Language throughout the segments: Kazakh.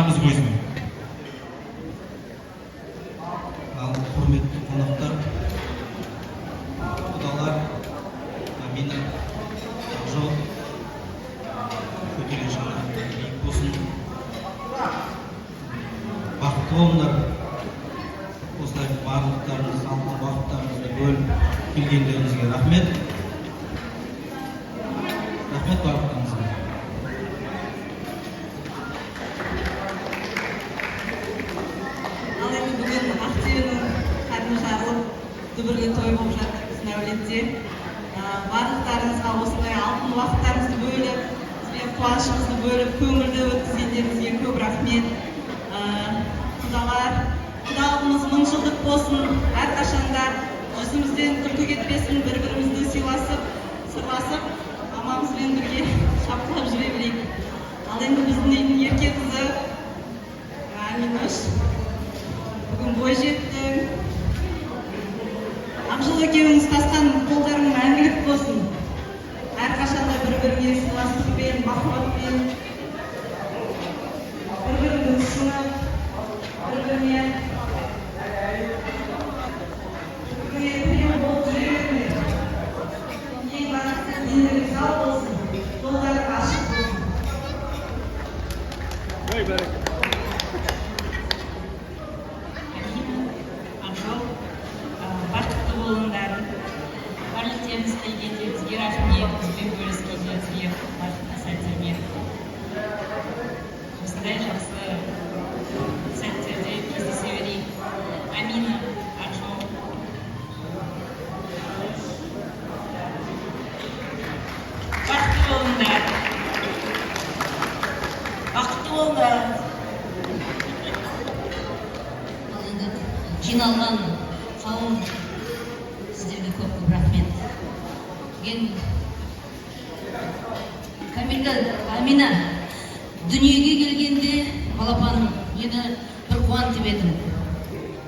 намыс көзіне. Ал құрметті қонақтар, құдалар, Амина, Ақжол, көтере жаны биік болсын. Бақытты болыңдар. Осылай барлықтарыңыз, алтын уақыттарыңызды бөліп келгендеріңізге рахмет. Рахмет барлықтарыңызға. Ал енді бүгін Ақтөбенің қарны жарылып, дүбірлі той болып жатыр біздің әулетте. Барлықтарыңызға осындай алтын уақыттарыңызды бөліп, бізбен қуанышымызды бөліп, көңілді өткізгендеріңізге көп рахмет. Құдалар, құдалығымыз мың жылдық болсын, әрқашанда жүзімізден күлкі кетпесін, бір-бірімізді сыйласып, сырласып, мамамызбен бірге шапқылап жүре білейік. Ал енді біздің үйдің ерке қызы Аминаш бүгін бой жетті. Ақжол екеуіңіз ұстасқан қолдарың мәңгілік болсын. Әрқашанда бір-біріне сыйластықпен, махаббатпен, бір-біріңді түсініп, бір-біріне тыйым болып жүре беріңдер. Ең бастысы деніңіз сау болсын, жолдарың ашық болсын. Ақжол, бақытты болыңдар. Барлықтарыңыз келгендеріңізге рахмет, бізбен бөліскендеріңізге бақытты сәттермен. Осындай жақсы сәттерде кездесе берейік. Амина, Ақжол. Бақытты болыңдар. Бақытты болыңдар. Жиналған қауым сіздерге көп рахмет. Камилда, Амина, дүниеге келгенде балапаным мені бір қуантып едім.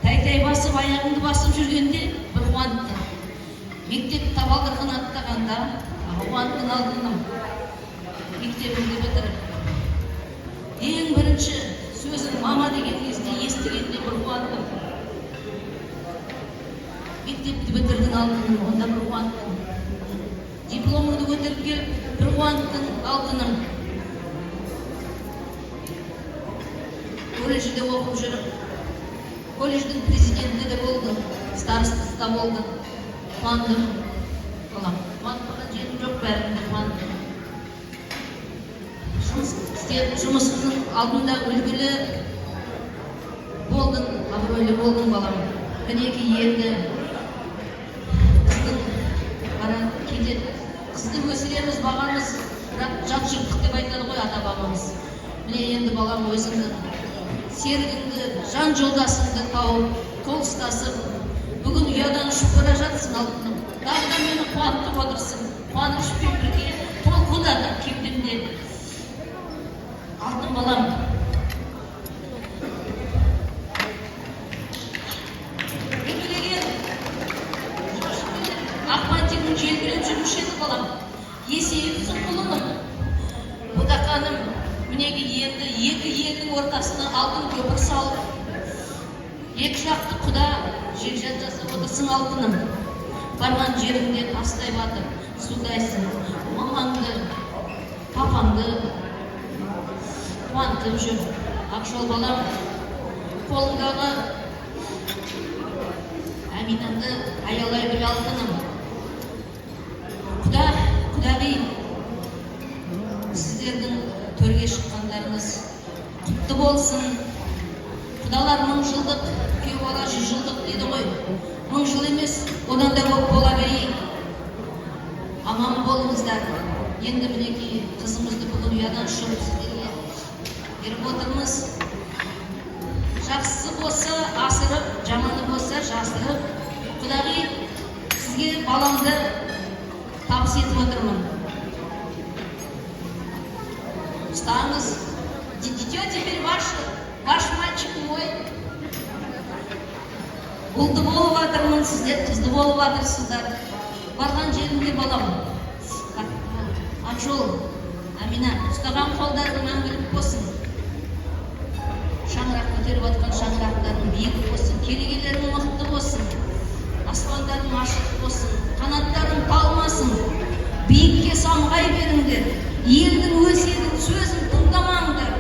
Тәй-тәй басып, аяғымды басып жүргенде бір қуантты. Мектеп табалдырығын аттағанда қуанттың алдым. Мектебімді бітіріп. Ең бірінші сөзін мама деген кезде естігенде бір қуанттым. Мектепті бітірдің алтыным, онда бір қуанттың. Дипломыңды көтеріп келіп, бір қуанттың алтыным. Колледжде оқып жүріп, колледждің президенті де болды, старостасы да болды. Қуандым, балам. Қуантпаған жерім жоқ, бәрінде қуандым. Жұмысыңның алдында үлгілі болдың, абыройлы болдың, балам. Мінеки енді сізді өсіреміз, бағамыз, бірақ жат жұрттық деп айтады ғой ата-бабамыз. Міне енді балам өзіңді, серігіңді, жан жолдасыңды тауып, қол ұстасып, бүгін ұядан ұшып бара жатсың алтыным. Тағы да мені қуантып отырсың, қуанышпен бірге толқынады кеудемде. Алтын балам. Ақпантегің желбіреп жүруші еді балам. Есейіпсің құлыным. Бұдақаным, мінеге енді екі елдің ортасына алтын көпір салып, екі жақты құда жекжат жасап отырсың алтыным. Барған жеріңде тастай батып, судайсың. Мамаңды, папаңды қуантып жүр. Ақжол балам, қолыңдағы Аминаңды аялай біл алтыным. Құдағи, сіздердің төрге шыққандарыңыз құтты болсын. Құдалар 1000 жылдық, күйеу бала 100 жылдық дейді ғой. 1000 жыл емес, одан да көп бола берейік. Аман болыңыздар. Енді мінеки қызымызды бүгін ұядан шығып сіздерге беріп отырмыз. Жақсысы болса асырып, жаманы болса жасырып. Құдағи, сізге баламды табыс етіп отырмын. Ұстаңыз. Дитё теперь ваш мальчик мой. Ұлды болып жатырмын, сіздер қызды болып жатырсыздар. Барған жерінде балам. Ақжол, Амина, ұстаған қолдарың мәңгілік болсын. келгелерің мықты болсын, аспандарың ашық болсын, қанаттарың талмасын, биікке самғай беріңдер, елдің өсиетін сөзін тыңдамаңдар,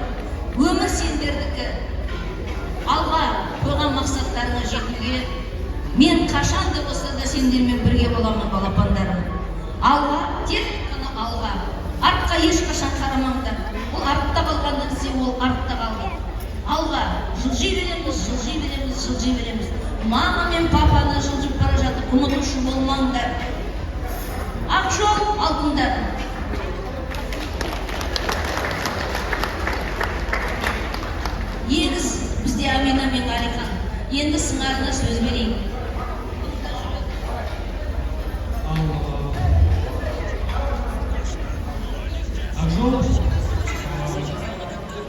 өмір сендердікі. Алға қойған мақсаттарыңа жетуге мен қашан да болса да сендермен бірге боламын, балапандарым. Алға, тек қана алға. Артқа ешқашан қарамаңдар. Ол артта қалғаннан сен ол артта қалды. Алға, жылжи береміз, жылжи береміз, жылжи береміз. Мама мен папаны жылжып бара жатып ұмытушы болмаңдар. Ақ жол алдыңдар. Егіз бізде Амина мен Алихан. Енді сыңарына сөз берейін. Ақжол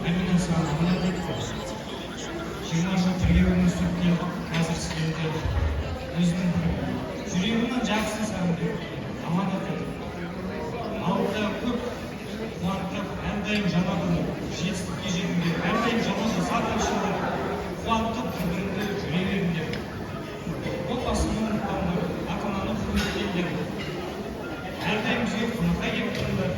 Амина сағына 20 жыл бірге өмір сүрген, қазір сіздерді өзінің жүрегімнің жақсысын сағынып, аманат етіп, ауылда көп қуантып, әрдайым жаңадан жетістікке жетіңдер, әрдайым жаңадан саташылар қуантып, бір-біріңді жүре беріңдер. Отбасының ұмытпаңдар, ата-ананы құрметтеңдер. Әрдайым бізге қонаққа келіп тұрыңдар.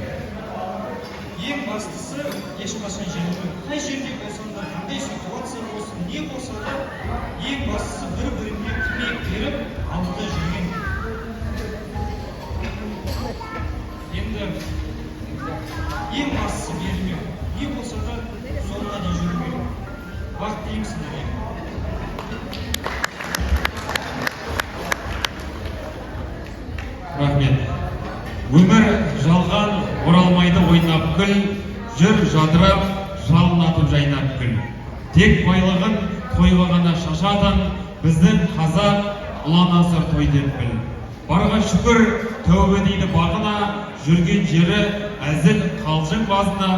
Ең бастысы ешқашан жеңілмеу. Қай жерде болсын да, қандай ситуация болсын, не болса да, ең бастысы бір-біріне көмек беріп, алдыда жүрген. Енді ең бастысы бермеу. Не болса да, соңына дейін жүрмеу. Бақыт деймін сіздерге. Рахмет. Өмір жалған, оралмайды ойнап күл, жүр жадырап, жалын атып жайнап күл. Тек байлығын тойға ғана шашатын, біздің қазақ ұлан-асыр той деп біл. Барға шүкір, тәубе дейді бағына, жүрген жері әзіл қалжың базына,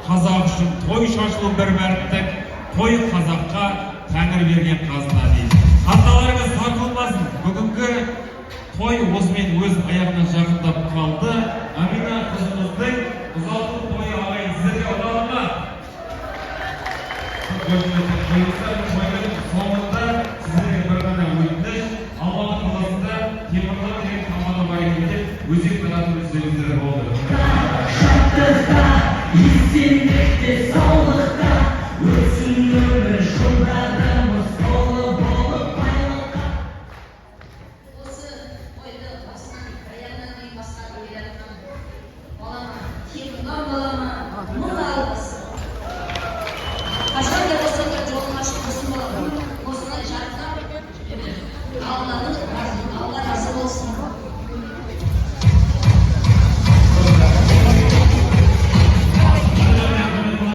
қазақ үшін той шашылу бір мәрттік, той қазаққа тәңір берген қазына дейді. Қарталарыңыз сарқылмасын, бүгінгі той осымен өз аяғына жақындап қалды. Амина қызымыздың ұзату тойы ағайын сіздерге ұнады ма? Соңында